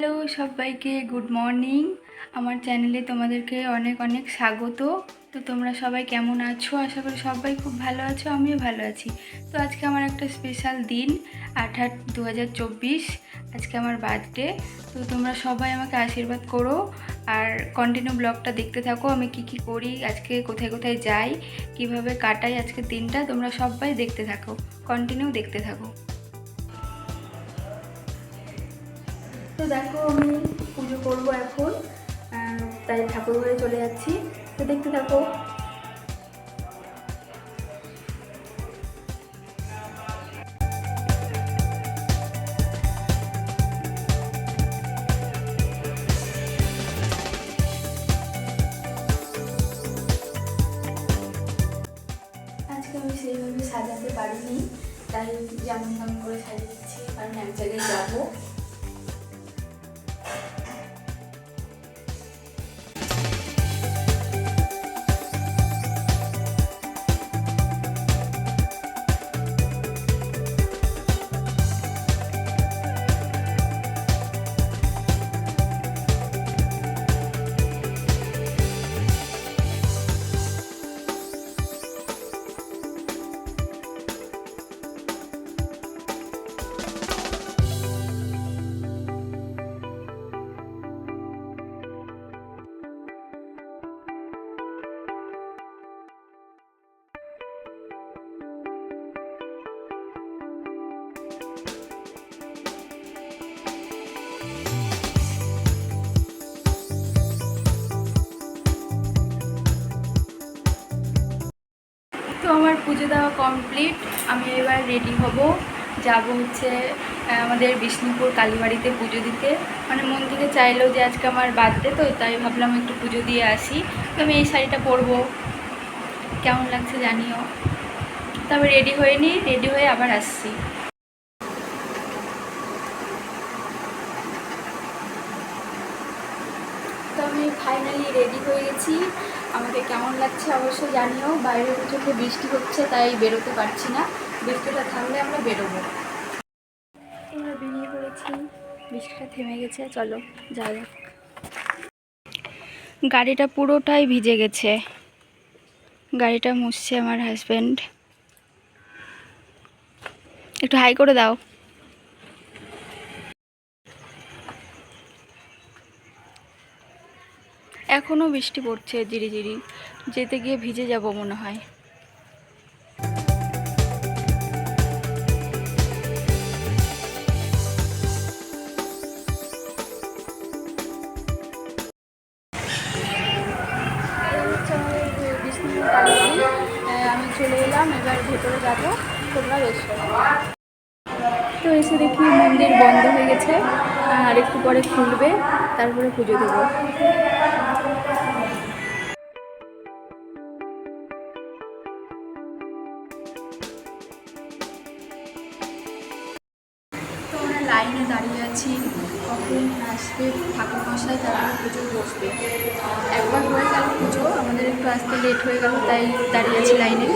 Hello সবাইকে, good morning. আমার চ্যানেলে তোমাদেরকে অনেক অনেক স্বাগত। তো তোমরা সবাই কেমন আছো? আশা করি সবাই খুব ভালো আছো, আমিও ভালো আছি। তো আজকে আমার একটা স্পেশাল দিন, 8/8/2024। আজকে আমার বার্থডে। তো তোমরা সবাই আমাকে আশীর্বাদ করো আর কন্টিনিউ ব্লগটা দেখতে থাকো। আমি কি কি করি, আজকে কোথায় কোথায় যাই, কিভাবে কাটাই আজকের দিনটা, তোমরা সবাই দেখতে থাকো, কন্টিনিউ দেখতে থাকো। তো দেখো, আমি পুজো করবো এখন, তাই ঠাকুর ঘরে চলে যাচ্ছি। তো দেখতে থাকো। আজকে আমি সেইভাবে সাজাতে পারিনি, তাই যেমন তেমন করে সাজিয়ে দিচ্ছি, কারণ এক জায়গায় যাবো। তো আমার পুজো দেওয়া কমপ্লিট। আমি এবার রেডি হব, যাব হচ্ছে আমাদের বিষ্ণুপুর কালীবাড়িতে পুজো দিতে। মানে মন থেকে চাইলো যে আজকে আমার বার্থডে, তো তাই ভাবলাম একটু পুজো দিয়ে আসি। তো আমি এই শাড়িটা পরবো, কেমন লাগছে জানিও। তবে রেডি হয়ে নিই, রেডি হয়ে আবার আসছি। তো আমি ফাইনালি রেডি হয়ে গেছি। আমাকে কেমন লাগছে অবশ্যই জানিও। বাইরে চোখে বৃষ্টি হচ্ছে, তাই বেরোতে পারছি না। বৃষ্টিটা থামলে আমরা বেরোবো। আমরা বেরিয়ে পড়েছি, বৃষ্টিটা থেমে গেছে, চলো যাওয়া যাক। গাড়িটা পুরোটাই ভিজে গেছে, গাড়িটা মুছছে আমার হাজব্যান্ড। একটু হাই করে দাও। এখনো বৃষ্টি পড়ছে ঝিরি ঝিরি, যেতে গিয়ে ভিজে যাব মনে হয়। আমি চলে এলাম, এবার ভেতরে যাবো, তোমরা এসো। তো এসে দেখি মন্দির বন্ধ হয়ে গেছে, আর একটু পরে খুলবে, তারপরে পুজো দেবো। তো আমরা লাইনে দাঁড়িয়ে আছি, কখন আসবে ঠাকুর মশাই, তারপরে পুজো বসবে। একবার হয়ে গেল পুজো, আমাদের একটু আসতে লেট হয়ে গেল, তাই দাঁড়িয়ে আছি লাইনে।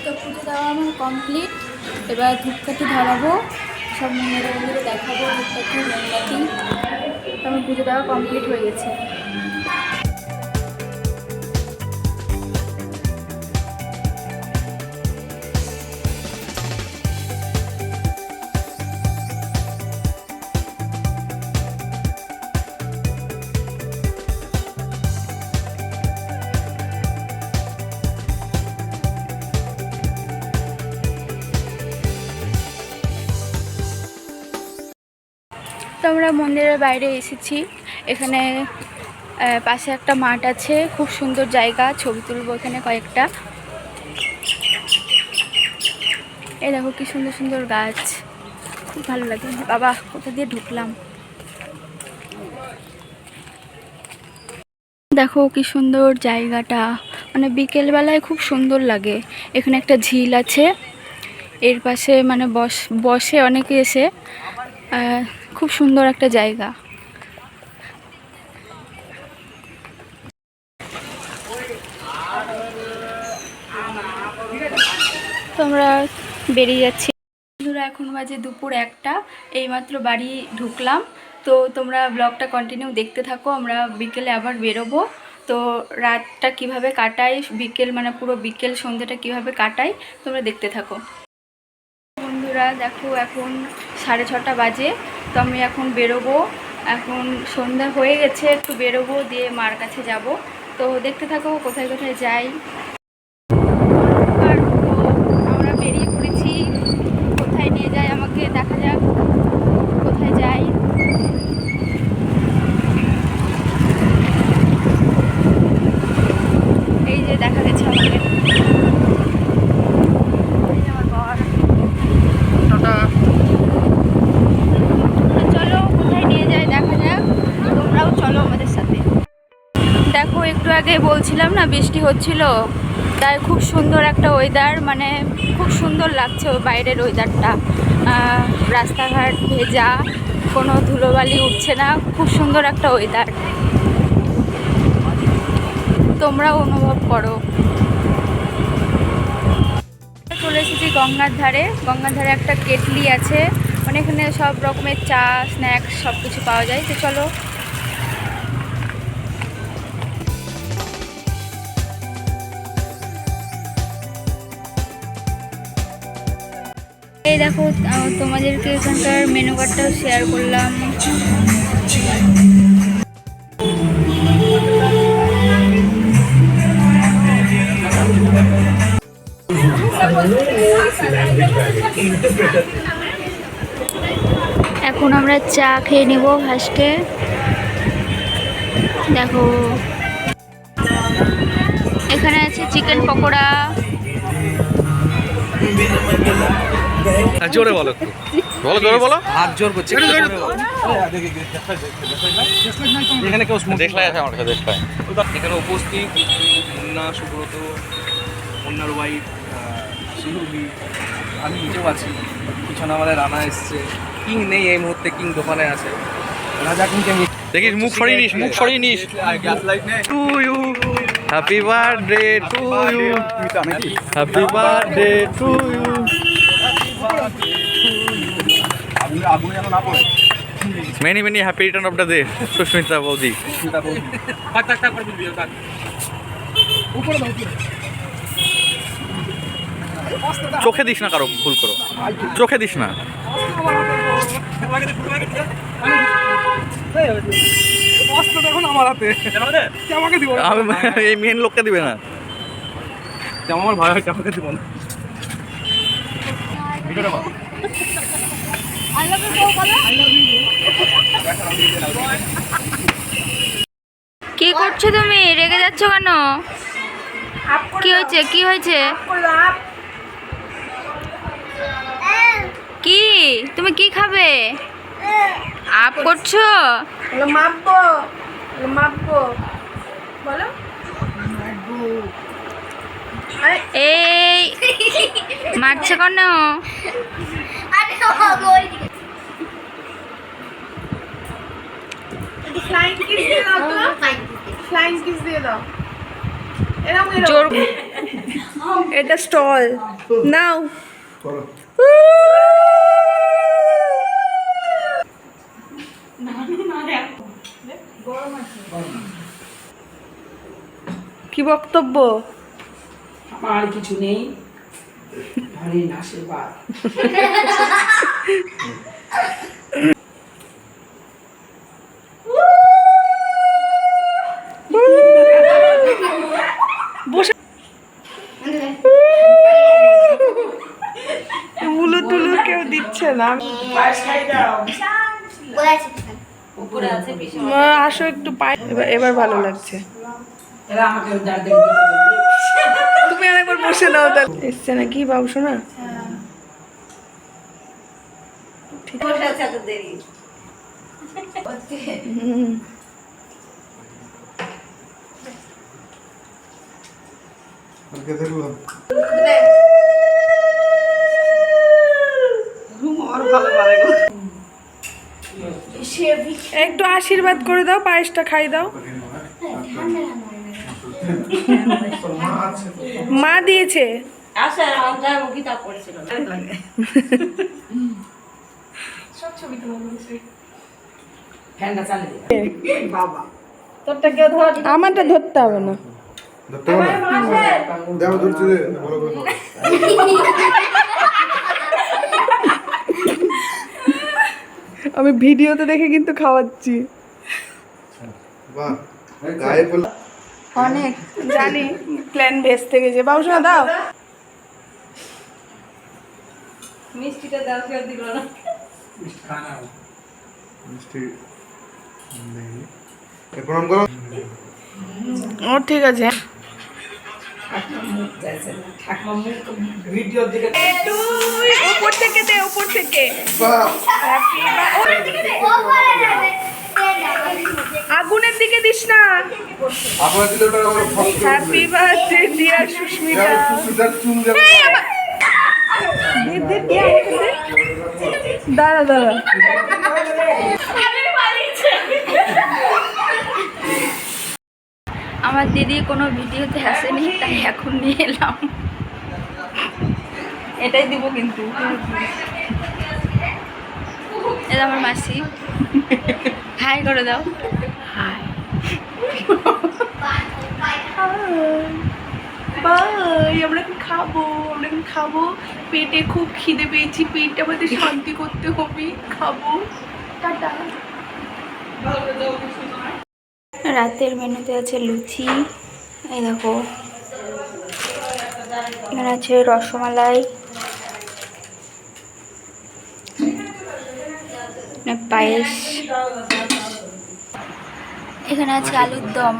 তো পুজো দেওয়া আমার কমপ্লিট। এবার ধূপকাঠি ধরাবো, সব মন্দিরে মন্দিরে দেখাবো ধূপকাঠি মোমবাতি। আমার পুজো দেওয়া কমপ্লিট হয়ে গেছে। তো আমরা মন্দিরের বাইরে এসেছি। এখানে পাশে একটা মাঠ আছে, খুব সুন্দর জায়গা, ছবি তুলবো এখানে কয়েকটা। এই দেখো কি সুন্দর সুন্দর গাছ, খুব ভালো লাগে। বাবা, কোথা দিয়ে ঢুকলাম। দেখো কি সুন্দর জায়গাটা, মানে বিকেলবেলায় খুব সুন্দর লাগে। এখানে একটা ঝিল আছে, এর পাশে মানে বসে অনেকে এসে। খুব সুন্দর একটা জায়গা। তোমরা বেরিয়ে যাচ্ছি বন্ধুরা, এখন বাজে দুপুর 1টা, এইমাত্র বাড়ি ঢুকলাম। তো তোমরা ব্লগটা কন্টিনিউ দেখতে থাকো। আমরা বিকেলে আবার বেরোবো। তো রাতটা কিভাবে কাটাই, বিকেল মানে পুরো বিকেল সন্ধ্যেটা কিভাবে কাটাই তোমরা দেখতে থাকো। বন্ধুরা দেখো, এখন 6:30 বাজে। তো আমি এখন বেরোবো। এখন সন্ধ্যা হয়ে গেছে, একটু বেরোবো, দিয়ে মার কাছে যাব। তো দেখতে থাকো কোথায় কোথায় যাই। আর আমরা বেরিয়ে পড়েছি, কোথায় নিয়ে যায় আমাকে দেখা যাক, কোথায় যাই। এই যে দেখা গেছে আমাকে, আমার বর। চলো কোথায় নিয়ে যায় দেখা যাক, তোমরাও চলো আমাদের সাথে। দেখো একটু আগে বলছিলাম না বৃষ্টি হচ্ছিল, তাই খুব সুন্দর একটা ওয়েদার, মানে খুব সুন্দর লাগছে বাইরের ওয়েদারটা। রাস্তাঘাট ভেজা, কোনো ধুলোবালি উঠছে না, খুব সুন্দর একটা ওয়েদার, তোমরাও অনুভব করো। চলে এসেছি গঙ্গার ধারে। গঙ্গার ধারে একটা কেটলি আছে, মানে এখানে সব রকমের চা স্ন্যাক্স সব কিছু পাওয়া যায়। তো চলো। এই দেখো, তোমাদেরকে এখানকার মেনু কার্ডটাও শেয়ার করলাম। এখন আমরা চা খেয়ে নেব ফার্স্টে। দেখো এখানে আছে চিকেন পকোড়া। জোরে বলো, বলো জোরে বলো। হাত জোর করছে। এখানে কেউ দেখলাই আছে আমার কাছে, দেখলাই। এখানে উপস্থিত মুন্না, সুব্রত, মুন্নার ওয়াইফ শিহুবি, আমি নিজেও আছি। পিছনে আমাদের রানা এসছে। কিং নেই এই মুহূর্তে, কিং দোকানে আছে। রাজা কিংকে আমি দেখিস মুখ সরিয়ে নিস, মুখ সরিয়ে নিস। To you, happy birthday to you, happy birthday to you. Many many happy return of the day Susmita বৌদি। চোখে দিস না কারো, ভুল করো চোখে দিস না। আমার হাতে আমাকে দিব, এই মেন লোককে দিবে না। আমার ভয় হয়, আমাকে দিব না। কি করছো তুমি? রেগে যাচ্ছ কেন? কি হয়েছে, কি হয়েছে? কি তুমি কি খাবে? আপ করছো? মাপবো মাপবো বলো। এই মারছে কেন? ফ্লাইং কিস দিয়ে দাও তো, ফ্লাইং কিস দিয়ে দাও। এরকম জোর। এটা স্টল নাও। কি বক্তব্য? আমার কিছু নেই, হরিণ আশীর্বাদ। মুলু টুলু কেউ দিচ্ছে না। আসো একটু পাই, এবার ভালো লাগছে। এরা আমাকে তুমি আরেকবার বসে নাও। তাহলে এসছে নাকি বাবু শোনা? একটু আশীর্বাদ করে দাও, পায়েসটা খাই দাও। মা দিয়েছে। ফ্যানটা চালিয়ে দে। বাবা আমারটা ধরতে হবে না। আমি ভিডিওতে দেখে কিন্তু খাওয়াচ্ছি। অনেক জানি প্ল্যান ভেজ থেকে যে বাবুসোনা দাও। মিষ্টিটা দাও, কেউ দিল না। প্রণাম করো। ও ঠিক আছে। মুখ যাচ্ছে না। ঠাকুমা মুখ ভিডিওর দিকে উপর থেকে দে, উপর থেকে। আগুনের দিকে দিস না। আপনার দিলে ওটা আমার ফস করে হ্যাপি বার্থডে ডিয়ার সুস্মিতা। সুস্মিতার চুল যাবে। দে দে দে আমাকে দে। দাঁড়া দাঁড়া। আমার দিদি কোনো ভিডিওতে আসেনি, তাই এখন নিয়ে এলাম। এটাই দিব কিন্তু। এটা আমার মাসি। হাই করে দাও। বাই, আমরা এখন খাবো, আমরা এখন খাবো। পেটে খুব খিদে পেয়েছি, পেটটা আমাদের শান্তি করতে হবে। খাবো। টাটা। রাতের মেনুতে আছে লুচি, এই দেখো এখানে আছে রসমালাই, পায়েস, এখানে আছে আলুর দম।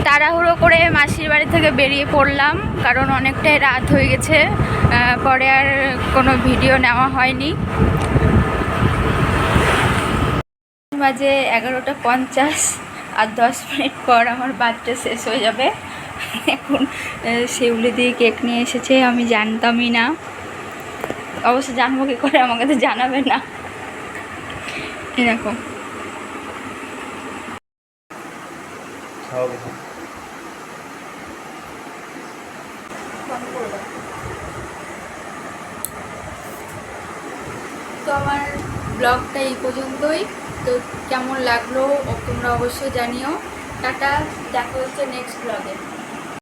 তাড়াহুড়ো করে মাসির বাড়ি থেকে বেরিয়ে পড়লাম, কারণ অনেকটাই রাত হয়ে গেছে। পরে আর কোনো ভিডিও নেওয়া হয়নি। বাজে 11:50, আর 10 মিনিট পর আমার বাচ্চা শেষ হয়ে যাবে। এখন শিউলি দিয়ে কেক নিয়ে এসেছে, আমি জানতামই না। অবশ্য জানবো কী করে, আমাকে তো জানাবে না। এরকম তো আমার ব্লগটা এই পর্যন্তই। তো কেমন লাগলো তোমরা অবশ্যই জানিও। টাটা, দেখা হচ্ছে নেক্সট ব্লগে।